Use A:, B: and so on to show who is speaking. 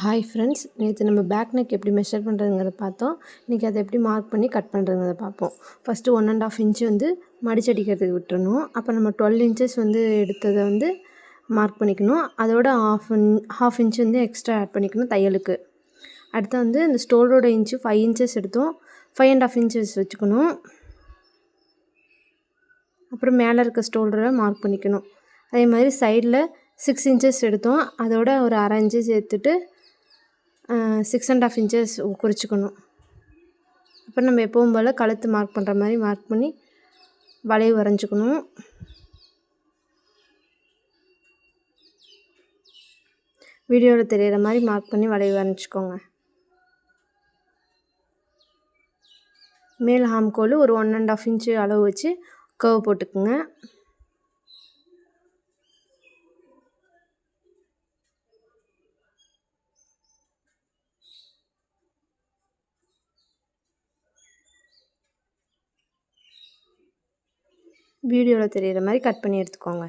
A: Hi friends, நேற்று நம்ம back neck எப்படி மெஷர் பண்ணுறதுங்கிறத பார்த்தோம். இன்றைக்கி அதை எப்படி மார்க் பண்ணி கட் பண்ணுறதுங்கிறத பார்ப்போம். ஃபஸ்ட்டு 1½ இன்ச்சு வந்து மடிச்சடிக்கிறதுக்கு விட்டுறணும். அப்போ நம்ம 12 இன்ச்சஸ் வந்து எடுத்ததை வந்து மார்க் பண்ணிக்கணும். அதோட ஹாஃப் இன்ச் வந்து எக்ஸ்ட்ரா ஆட் பண்ணிக்கணும் தையலுக்கு. அடுத்து வந்து இந்த ஸ்டோலோட இன்ச்சு 5 இன்ச்சஸ் எடுத்தோம். 5½ இன்ச்சஸ் வச்சுக்கணும். அப்புறம் மேலே இருக்க ஸ்டோல்டரை மார்க் பண்ணிக்கணும். அதே மாதிரி சைடில் 6 இன்ச்சஸ் எடுத்தோம். அதோட ஒரு அரை இன்ச்சு சேர்த்துட்டு 6½ இன்ச்சஸ் குறிச்சிக்கணும். அப்புறம் நம்ம எப்பவும் போல் கழுத்து மார்க் பண்ணுற மாதிரி மார்க் பண்ணி வளைவு வரைஞ்சிக்கணும். வீடியோவில் தெரிகிற மாதிரி மார்க் பண்ணி வளைவு வரைஞ்சிக்கோங்க. மேல் ஹாம்கோல் ஒரு 1½ இன்ச்சு அளவு வச்சு கர்வ் போட்டுக்குங்க. வீடியோவில் தெரிகிற மாதிரி கட் பண்ணி எடுத்துக்கோங்க.